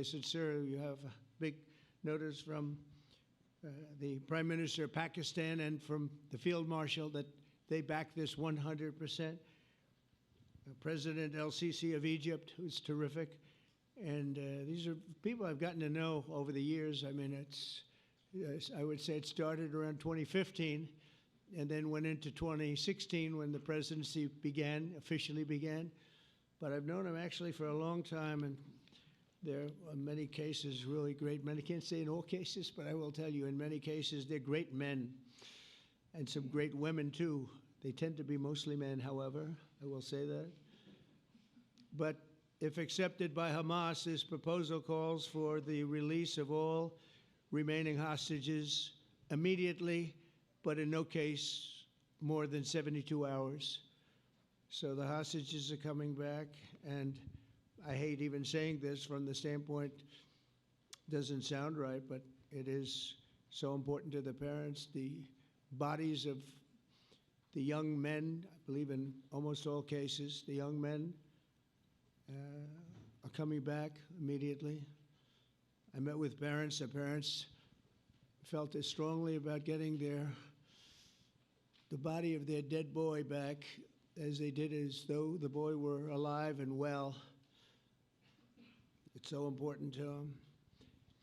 they said, sir, you have a big notice from the Prime Minister of Pakistan and from the Field Marshal that they back this 100%. President El-Sisi of Egypt, who's terrific. And these are people I've gotten to know over the years. I mean, I would say it started around 2015 and then went into 2016 when the presidency officially began. But I've known him actually for a long time, and there are many cases really great men. I can't say in all cases, but I will tell you in many cases they're great men and some great women too. They tend to be mostly men, however, I will say that. But if accepted by Hamas, this proposal calls for the release of all remaining hostages immediately, but in no case more than 72 hours. So the hostages are coming back, and I hate even saying this from the standpoint, doesn't sound right, but it is so important to the parents. The bodies of the young men, I believe in almost all cases, the young men are coming back immediately. I met with parents. The parents felt as strongly about getting the body of their dead boy back as they did as though the boy were alive and well. It's so important to them.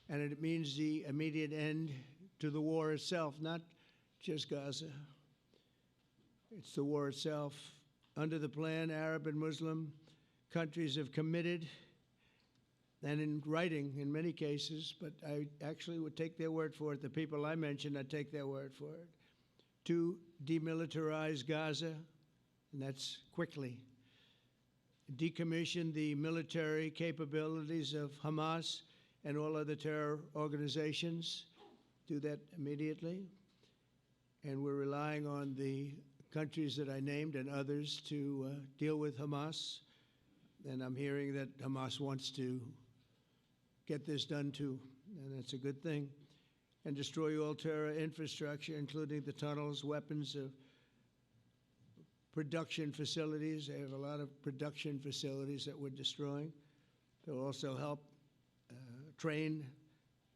And it means the immediate end to the war itself, not just Gaza. It's the war itself. Under the plan, Arab and Muslim countries have committed, and in writing in many cases, but I actually would take their word for it. The people I mentioned, I'd take their word for it, to demilitarize Gaza, and that's quickly. Decommission the military capabilities of Hamas and all other terror organizations. Do that immediately. And we're relying on the countries that I named and others to deal with Hamas. And I'm hearing that Hamas wants to get this done too, and that's a good thing. And destroy all terror infrastructure, including the tunnels, weapons, production facilities. They have a lot of production facilities that we're destroying. They'll also help train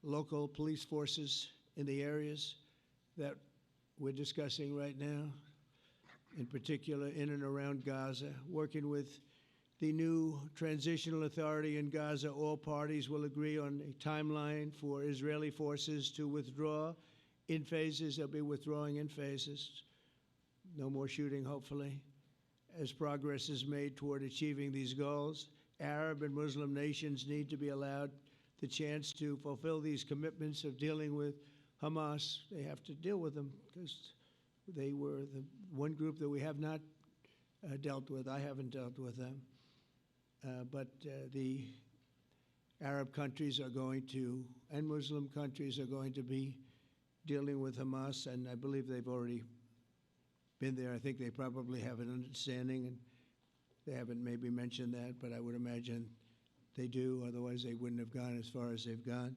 local police forces in the areas that we're discussing right now, in particular in and around Gaza, working with the new transitional authority in Gaza. All parties will agree on a timeline for Israeli forces to withdraw in phases. They'll be withdrawing in phases. No more shooting, hopefully. As progress is made toward achieving these goals, Arab and Muslim nations need to be allowed the chance to fulfill these commitments of dealing with Hamas. They have to deal with them because they were the one group that we have not dealt with. I haven't dealt with them. But the Arab countries are going to, and Muslim countries are going to be dealing with Hamas, and I believe they've already been there. I think they probably have an understanding, and they haven't maybe mentioned that, but I would imagine they do, otherwise they wouldn't have gone as far as they've gone.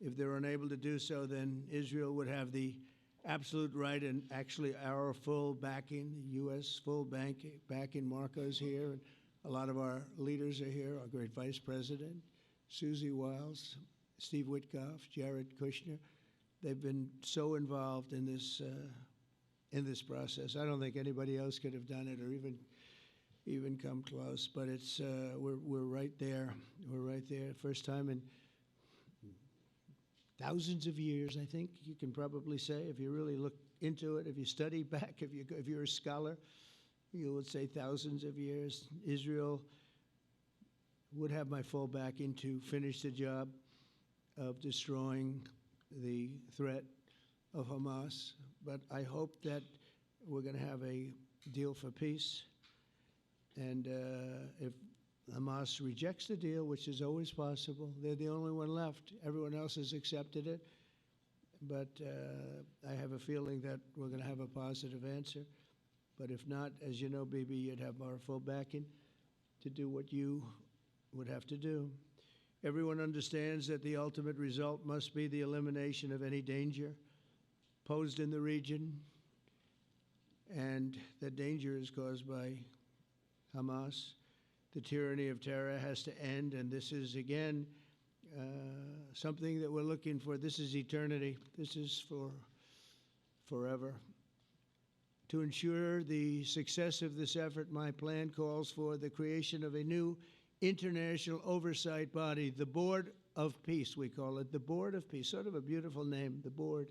If they're unable to do so, then Israel would have the absolute right and actually our full backing, the U.S. full backing. Marco's here, and a lot of our leaders are here, our great Vice President, Susie Wiles, Steve Witkoff, Jared Kushner. They've been so involved in this process. I don't think anybody else could have done it or even come close, but it's we're right there. We're right there. First time in thousands of years, I think you can probably say, if you really look into it, if you study back, if you're a scholar, you would say thousands of years. Israel would have my full backing to finish the job of destroying the threat of Hamas. But I hope that we're going to have a deal for peace. And if Hamas rejects the deal, which is always possible, they're the only one left. Everyone else has accepted it. But I have a feeling that we're going to have a positive answer. But if not, as you know, Bibi, you'd have our full backing to do what you would have to do. Everyone understands that the ultimate result must be the elimination of any danger posed in the region, and that danger is caused by Hamas. The tyranny of terror has to end, and this is, again, something that we're looking for. This is eternity. This is for forever. To ensure the success of this effort, my plan calls for the creation of a new international oversight body, the Board of Peace, we call it, the Board of Peace, sort of a beautiful name, the Board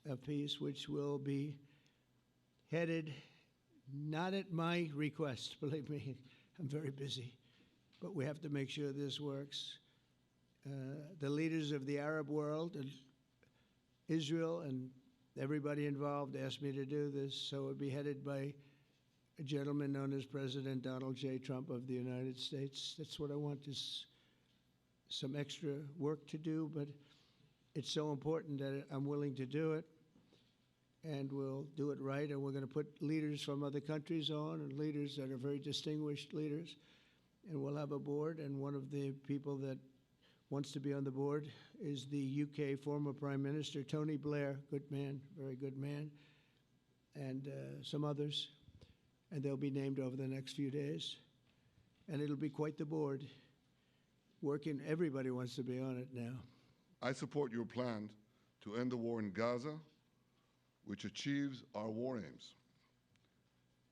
of Peace, which will be headed, not at my request, believe me, I'm very busy, but we have to make sure this works. The leaders of the Arab world and Israel and everybody involved asked me to do this, so it would be headed by a gentleman known as President Donald J. Trump of the United States. That's what I want, is some extra work to do, but it's so important that I'm willing to do it, and we'll do it right, and we're going to put leaders from other countries on, and leaders that are very distinguished leaders, and we'll have a board, and one of the people that wants to be on the board is the UK former Prime Minister, Tony Blair, good man, very good man, and some others, and they'll be named over the next few days, and it'll be quite the board. Working, everybody wants to be on it now. I support your plan to end the war in Gaza, which achieves our war aims.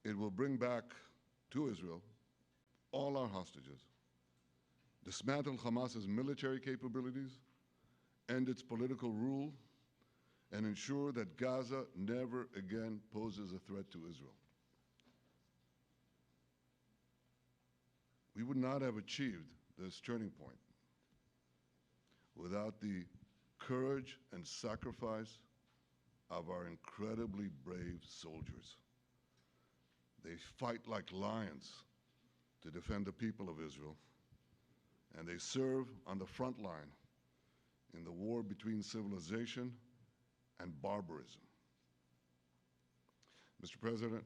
It will bring back to Israel all our hostages, dismantle Hamas's military capabilities, end its political rule, and ensure that Gaza never again poses a threat to Israel. We would not have achieved this turning point without the courage and sacrifice of our incredibly brave soldiers. They fight like lions to defend the people of Israel, and they serve on the front line in the war between civilization and barbarism. Mr. President,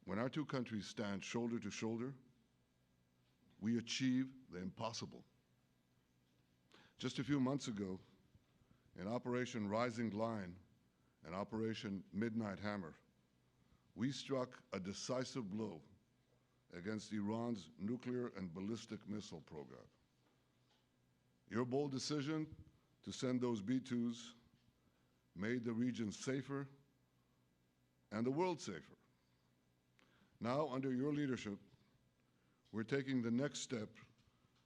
when our two countries stand shoulder to shoulder, we achieve the impossible. Just a few months ago, in Operation Rising Lion and Operation Midnight Hammer, we struck a decisive blow against Iran's nuclear and ballistic missile program. Your bold decision to send those B-2s made the region safer and the world safer. Now, under your leadership, we're taking the next step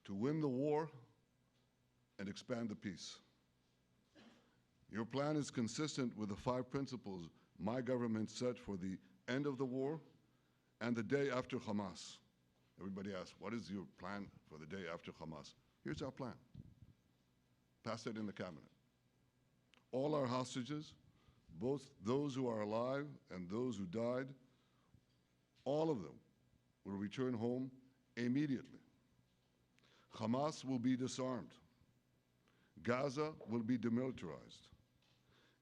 to win the war and expand the peace. Your plan is consistent with the 5 principles my government set for the end of the war and the day after Hamas. Everybody asks, what is your plan for the day after Hamas? Here's our plan. Pass it in the cabinet. All our hostages, both those who are alive and those who died, all of them will return home immediately. Hamas will be disarmed. Gaza will be demilitarized.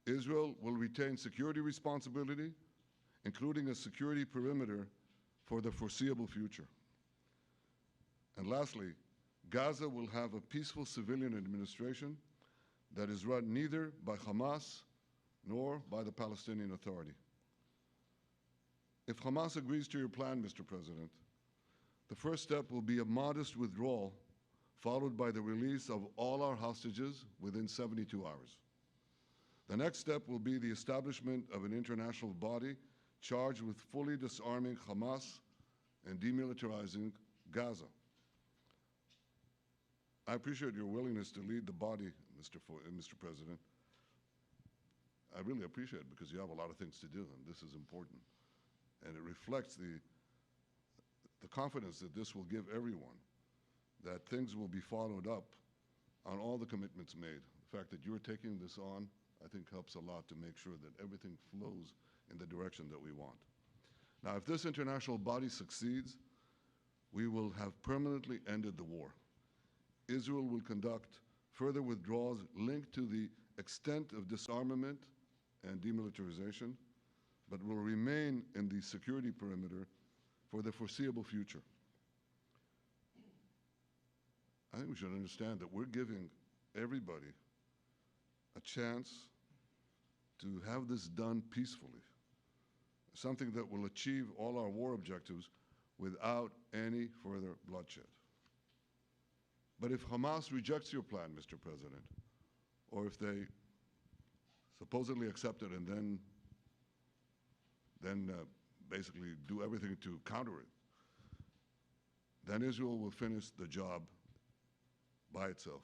Israel will retain security responsibility, including a security perimeter for the foreseeable future. And lastly, Gaza will have a peaceful civilian administration that is run neither by Hamas nor by the Palestinian Authority. If Hamas agrees to your plan, Mr. President, the first step will be a modest withdrawal, followed by the release of all our hostages within 72 hours. The next step will be the establishment of an international body charged with fully disarming Hamas and demilitarizing Gaza. I appreciate your willingness to lead the body, Mr. President. I really appreciate it because you have a lot of things to do, and this is important. And it reflects the confidence that this will give everyone, that things will be followed up on all the commitments made. The fact that you're taking this on, I think, helps a lot to make sure that everything flows in the direction that we want. Now, if this international body succeeds, we will have permanently ended the war. Israel will conduct further withdrawals linked to the extent of disarmament and demilitarization, but will remain in the security perimeter for the foreseeable future. I think we should understand that we're giving everybody a chance to have this done peacefully, something that will achieve all our war objectives without any further bloodshed. But if Hamas rejects your plan, Mr. President, or if they supposedly accept it and then basically do everything to counter it, then Israel will finish the job by itself.